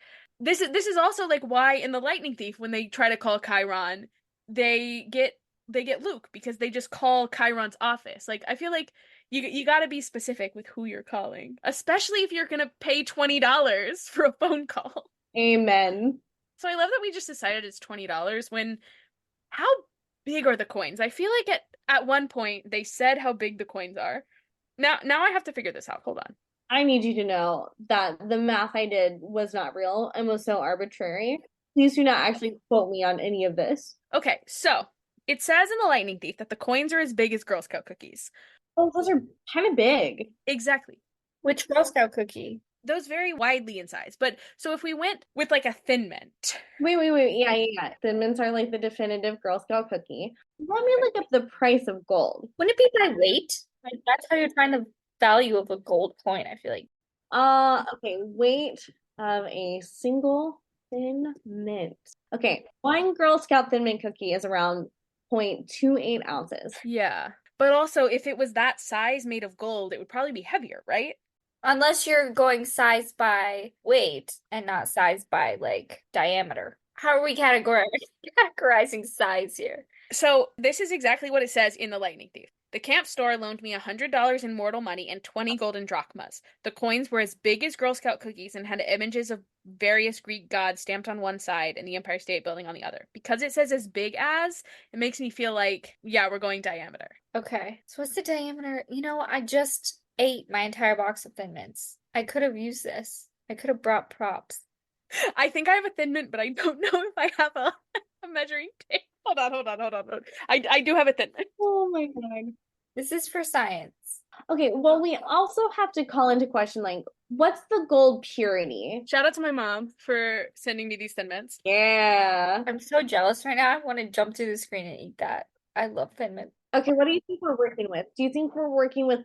This is also like why in the Lightning Thief when they try to call Chiron, they get they get Luke because they just call Chiron's office. Like I feel like you gotta be specific with who you're calling, especially if you're gonna pay $20 for a phone call.
Amen.
So I love that we just decided it's $20 when how big are the coins? I feel like at one point they said how big the coins are. Now I have to figure this out. Hold on.
I need you to know that the math I did was not real and was so arbitrary. Please do not actually quote me on any of this.
Okay, so it says in the Lightning Thief that the coins are as big as Girl Scout cookies.
Oh, those are kind of big.
Exactly.
Which Girl Scout cookie?
Those vary widely in size. But so if we went with like a Thin Mint,
Wait. Yeah, yeah, yeah. Thin Mints are like the definitive Girl Scout cookie. Let me look up the price of gold.
Wouldn't it be by weight? Like that's how you're trying the value of a gold coin, I feel like.
Okay, weight of a single Thin Mint. Okay, one Girl Scout Thin Mint cookie is around 0.28 ounces.
yeah. But also, if it was that size made of gold, it would probably be heavier, right?
Unless you're going size by weight and not size by like diameter. How are we categorizing size here?
So this is exactly what it says in the Lightning Thief. The camp store loaned me $100 in mortal money and 20 golden drachmas. The coins were as big as Girl Scout cookies and had images of various Greek gods stamped on one side and the Empire State Building on the other. Because it says as big as, it makes me feel like, yeah, we're going diameter.
Okay. So what's the diameter? I just ate my entire box of Thin Mints. I could have used this. I could have brought props.
I think I have a Thin Mint, but I don't know if I have a measuring tape. Hold on. I do have a Thin Mint.
Oh my God.
This is for science.
Okay, well, we also have to call into question like, what's the gold purity?
Shout out to my mom for sending me these Thin Mints.
Yeah.
I'm so jealous right now. I want to jump to the screen and eat that. I love Thin Mint.
Okay, what do you think we're working with? Do you think we're working with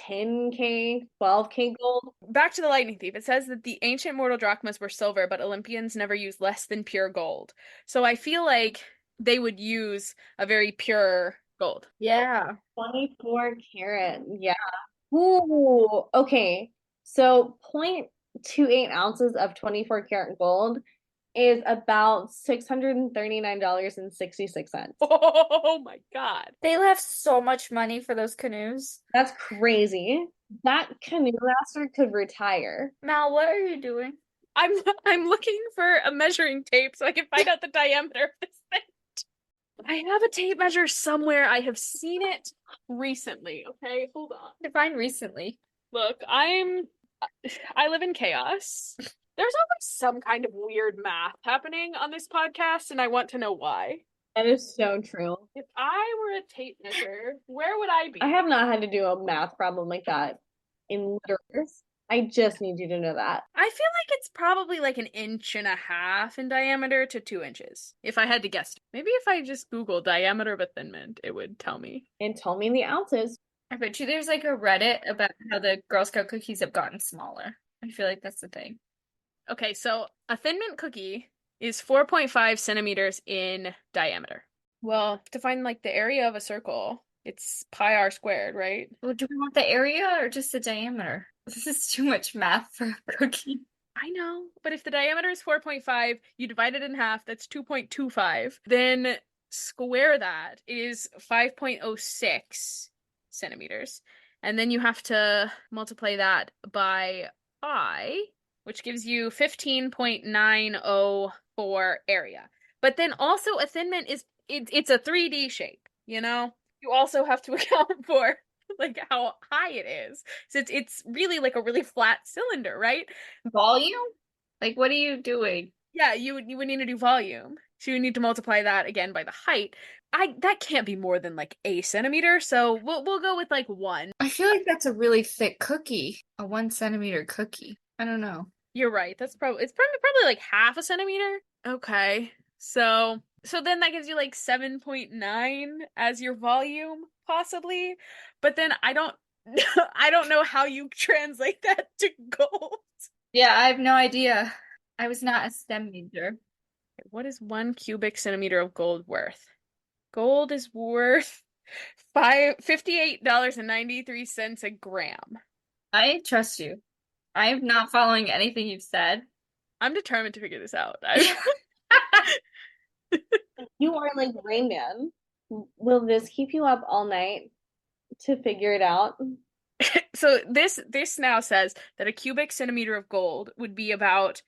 10K, 12K gold?
Back to the Lightning Thief. It says that the ancient mortal drachmas were silver, but Olympians never used less than pure gold. So I feel like they would use a very pure gold.
Yeah.
24 karat. Yeah. Ooh, okay. So 0.28 ounces of 24 karat gold is about $639.66.
Oh my God.
They left so much money for those canoes.
That's crazy. That canoe master could retire.
Mal, what are you doing?
I'm I'm looking for a measuring tape so I can find out the diameter of this thing. I have a tape measure somewhere. I have seen it recently. Okay, hold on.
Define recently.
Look, I live in chaos. There's always some kind of weird math happening on this podcast, and I want to know why.
That is so true.
If I were a tape measure, where would I be?
I have not had to do a math problem like that in years. I just need you to know that.
I feel like it's probably like an inch and a half in diameter to 2 inches, if I had to guess. Maybe if I just Google diameter of a thin mint, it would tell me.
And told me the ounces.
I bet you there's like a Reddit about how the Girl Scout cookies have gotten smaller. I feel like that's the thing.
Okay, so a thin mint cookie is 4.5 centimeters in diameter. Well, to find like the area of a circle, it's pi r squared, right?
Well, do we want the area or just the diameter? This is too much math for a cookie.
I know, but if the diameter is 4.5, you divide it in half, that's 2.25. Then square that is 5.06 centimeters. And then you have to multiply that by pi, which gives you 15.904 area. But then also a thin mint it's a 3D shape, you know? You also have to account for like how high it is. So it's really like a really flat cylinder, right?
Volume? Like, what are you doing?
Yeah, you would need to do volume. So you would need to multiply that again by the height. I that can't be more than like a centimeter, so we'll go with like one.
I feel like that's a really thick cookie, a 1 centimeter cookie. I don't know.
You're right. It's probably like half a centimeter. Okay. So then that gives you like 7.9 as your volume, possibly. But then I don't I don't know how you translate that to gold.
Yeah, I have no idea. I was not a STEM major.
What is 1 cubic centimeter of gold worth? Gold is worth $58.93 a gram.
I trust you. I'm not following anything you've said.
I'm determined to figure this out.
You are like Rain Man. Will this keep you up all night to figure it out?
So this now says that a cubic centimeter of gold would be about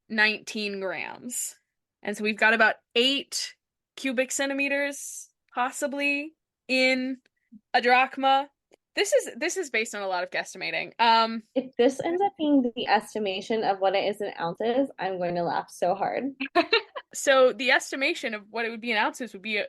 19 grams. And so we've got about 8 cubic centimeters possibly in a drachma. This is based on a lot of guesstimating.
If this ends up being the estimation of what it is in ounces, I'm going to laugh so hard.
So the estimation of what it would be in ounces would be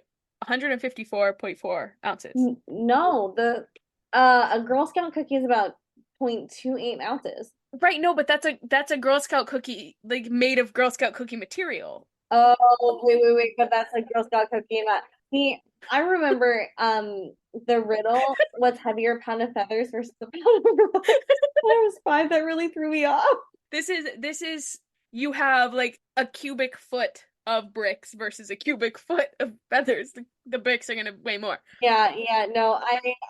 154.4 ounces.
No, the a Girl Scout cookie is about 0.28 ounces.
Right, no, but that's a Girl Scout cookie like made of Girl Scout cookie material.
Oh, wait, but that's a Girl Scout cookie, not see. I remember the riddle, what's heavier, pound of feathers versus the pound of rocks. When I was five, that really threw me off.
This is you have like a cubic foot of bricks versus a cubic foot of feathers. The bricks are gonna weigh more.
Yeah, no,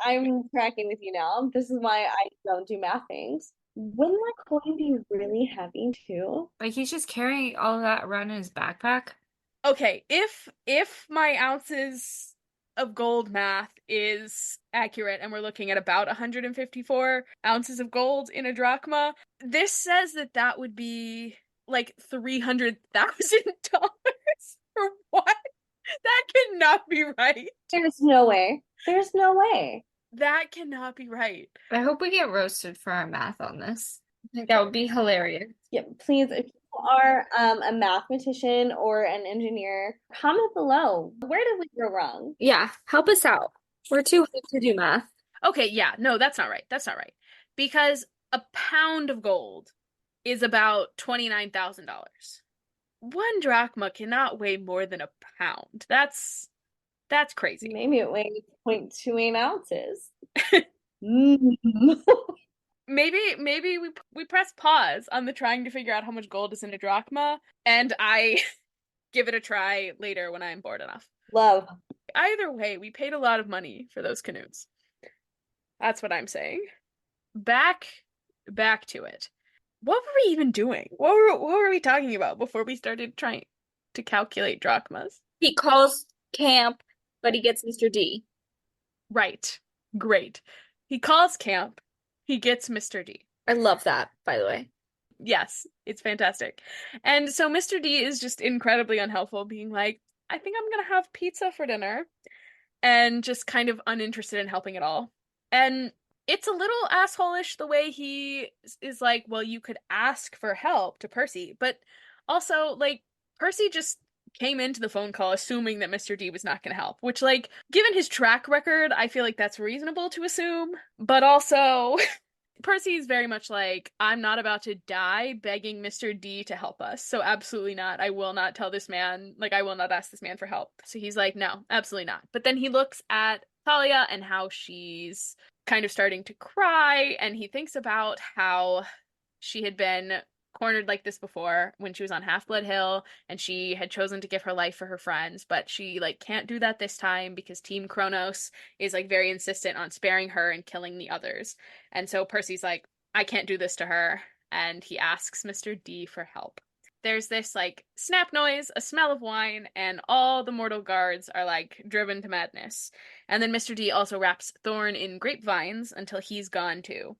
I'm tracking with you now. This is why I don't do math things. Wouldn't that coin be really heavy too?
Like he's just carrying all of that around in his backpack.
Okay, if my ounces of gold math is accurate and we're looking at about 154 ounces of gold in a drachma, this says that that would be like $300,000 for what? That cannot be right.
There's no way. There's no way.
That cannot be right.
I hope we get roasted for our math on this. I think that would be hilarious.
Yeah, please, if you are a mathematician or an engineer, comment below. Where did we go wrong?
Yeah, help us out. We're too hip to do math.
Okay, yeah, no, that's not right. That's not right. Because a pound of gold is about $29,000. One drachma cannot weigh more than a pound. That's crazy.
Maybe it weighs 0.28 ounces. Mm.
Maybe we press pause on the trying to figure out how much gold is in a drachma, and I give it a try later when I'm bored enough.
Love.
Either way, we paid a lot of money for those canoes. That's what I'm saying. Back to it. What were we even doing? What were we talking about before we started trying to calculate drachmas?
He calls camp, but he gets Mr. D.
Right. Great. He calls camp. He gets Mr. D.
I love that, by the way.
Yes, it's fantastic. And so Mr. D is just incredibly unhelpful, being like, I think I'm gonna have pizza for dinner, and just kind of uninterested in helping at all. And it's a little asshole-ish the way he is like, well, you could ask for help to Percy, but also, like, Percy just came into the phone call assuming that Mr. D was not going to help, which, like, given his track record, I feel like that's reasonable to assume, but also Percy's very much like, I'm not about to die begging Mr. D to help us. So absolutely not. I will not tell this man, like I will not ask this man for help. So he's like, no, absolutely not. But then he looks at Thalia and how she's kind of starting to cry, and he thinks about how she had been cornered like this before when she was on Half-Blood Hill, and she had chosen to give her life for her friends, but she like can't do that this time because Team Kronos is like very insistent on sparing her and killing the others. And so Percy's like, I can't do this to her, and he asks Mr. D for help. There's this like snap noise, a smell of wine, and all the mortal guards are like driven to madness. And then Mr. D also wraps Thorn in grapevines until he's gone too.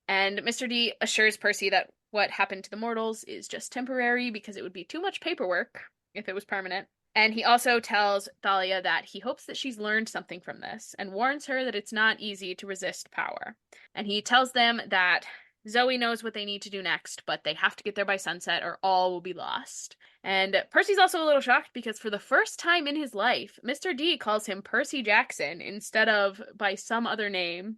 And Mr. D assures Percy that what happened to the mortals is just temporary because it would be too much paperwork if it was permanent. And he also tells Thalia that he hopes that she's learned something from this and warns her that it's not easy to resist power. And he tells them that Zoe knows what they need to do next, but they have to get there by sunset or all will be lost. And Percy's also a little shocked because for the first time in his life, Mr. D calls him Percy Jackson instead of by some other name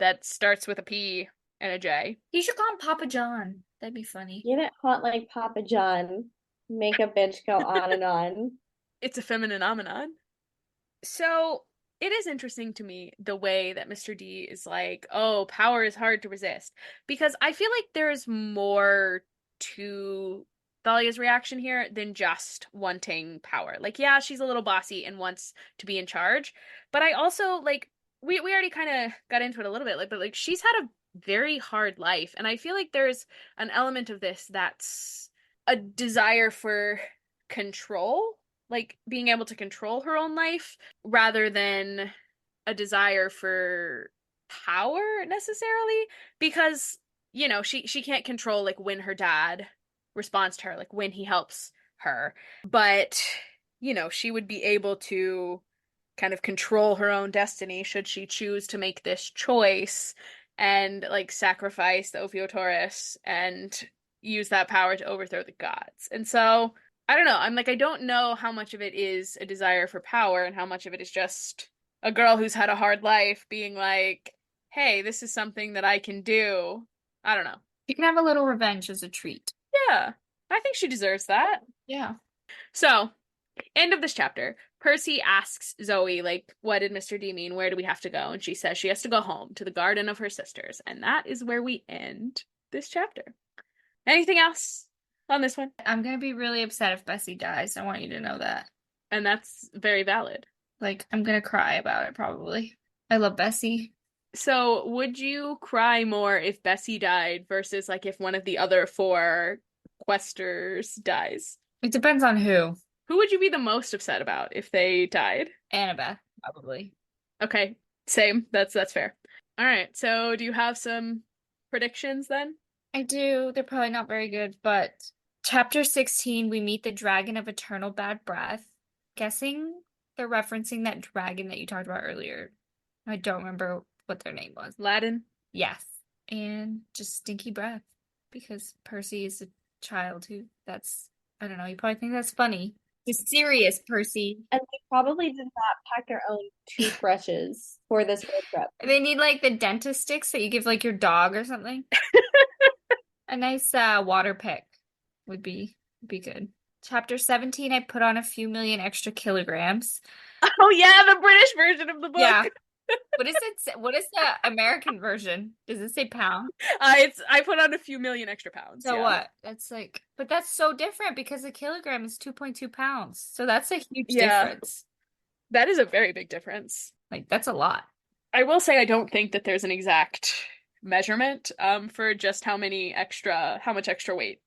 that starts with a P and a J.
He should call him Papa John. That'd be funny.
Get it hot like Papa John. Make a bitch go on and on.
It's a feminine omenon. So it is interesting to me the way that Mr. D is like, oh, power is hard to resist. Because I feel like there's more to Thalia's reaction here than just wanting power. Like, yeah, she's a little bossy and wants to be in charge. But I also like we already kind of got into it a little bit, like, but like she's had a very hard life. And I feel like there's an element of this that's a desire for control, like being able to control her own life rather than a desire for power necessarily, because she can't control like when her dad responds to her, like when he helps her, but she would be able to kind of control her own destiny should she choose to make this choice and like sacrifice the Ophiotaurus and use that power to overthrow the gods. And so I don't know. I'm like, I don't know how much of it is a desire for power and how much of it is just a girl who's had a hard life being like, hey, this is something that I can do. I don't know.
You can have a little revenge as a treat.
Yeah, I think she deserves that.
Yeah.
So, end of this chapter. Percy asks Zoe, like, what did Mr. D mean? Where do we have to go? And she says she has to go home to the garden of her sisters. And that is where we end this chapter. Anything else on this one?
I'm gonna be really upset if Bessie dies. I want you to know that.
And that's very valid.
Like, I'm gonna cry about it probably. I love Bessie.
So, would you cry more if Bessie died versus like if one of the other four questers dies?
It depends on who.
Who would you be the most upset about if they died?
Annabeth, probably.
Okay, same. That's fair. All right. So, do you have some predictions then?
I do. They're probably not very good, but chapter 16, we meet the dragon of eternal bad breath. Guessing they're referencing that dragon that you talked about earlier. I don't remember what their name was.
Latin?
Yes. And just stinky breath because Percy is a child who I don't know, you probably think that's funny. It's serious, Percy.
And they probably did not pack their own toothbrushes for this road trip.
They need like the dentist sticks that you give like your dog or something. A nice water pick would be good. Chapter 17, I put on a few million extra kilograms.
Oh yeah, the British version of the book.
Yeah. What is it? What is the American version? Does it say pound?
I put on a few million extra pounds.
So
yeah.
what? That's like, but that's so different because a kilogram is 2.2 pounds. So that's a huge difference.
That is a very big difference.
Like that's a lot.
I will say I don't think that there's an exact measurement for just how much extra weight.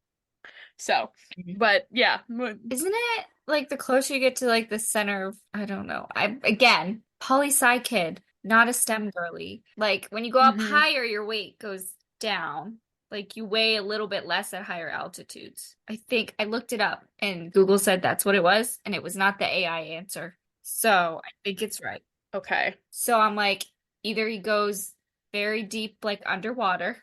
So, but yeah.
Isn't it like the closer you get to like the center of, I don't know. Again, poli-sci kid, not a STEM girly. Like when you go up higher, your weight goes down. Like you weigh a little bit less at higher altitudes. I think I looked it up and Google said that's what it was, and it was not the AI answer. So I think it's right.
Okay.
So I'm like, either he goes very deep, like underwater,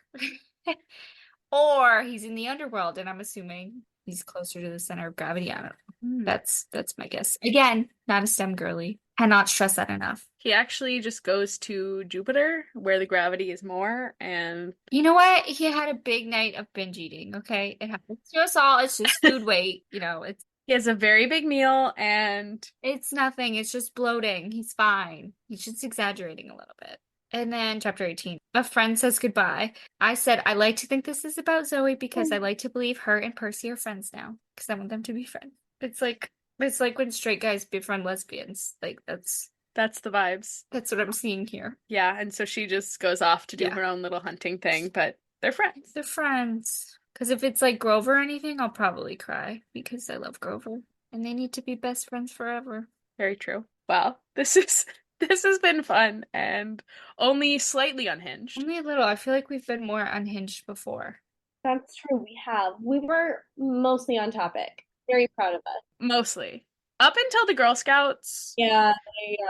or he's in the underworld, and I'm assuming he's closer to the center of gravity. I don't know. That's my guess. Again, not a STEM girly. Cannot stress that enough.
He actually just goes to Jupiter, where the gravity is more, and
You know what? He had a big night of binge eating, okay? It happens to us all. It's just food weight,
he has a very big meal, and
it's nothing. It's just bloating. He's fine. He's just exaggerating a little bit. And then chapter 18. A friend says goodbye. I said I like to think this is about Zoe because I like to believe her and Percy are friends now because I want them to be friends. It's like when straight guys befriend lesbians. Like
that's the vibes.
that's what I'm seeing here.
Yeah, and so she just goes off to do
Yeah.
her own little hunting thing, but they're friends.
They're friends. Because if it's like Grover or anything, I'll probably cry because I love Grover. And they need to be best friends forever.
Very true. Wow, this has been fun and only slightly unhinged.
Only a little. I feel like we've been more unhinged before.
That's true. We have. We were mostly on topic. Very proud of us.
Mostly. Up until the Girl Scouts.
Yeah,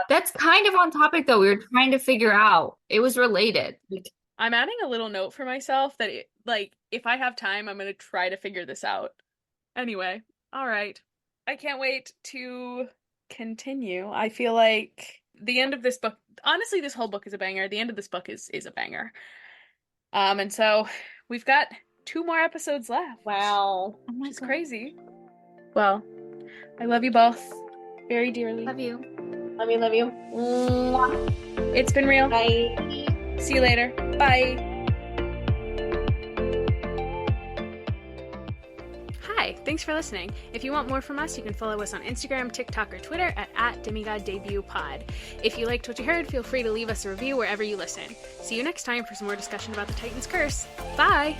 That's kind of on topic though. We were trying to figure out. It was related.
I'm adding a little note for myself that if I have time, I'm gonna try to figure this out. Anyway, all right. I can't wait to continue. I feel like the end of this book, honestly, this whole book is a banger. The end of this book is a banger. And so we've got 2 more episodes left.
wow.
Oh my
Which is
God.
crazy. Well, I love you both very dearly.
Love you.
Love you, love you. Mwah.
It's been real.
Bye.
See you later. Bye. Hi, thanks for listening. If you want more from us, you can follow us on Instagram, TikTok, or Twitter at DemigodDebutPod. If you liked what you heard, feel free to leave us a review wherever you listen. See you next time for some more discussion about the Titan's Curse. Bye!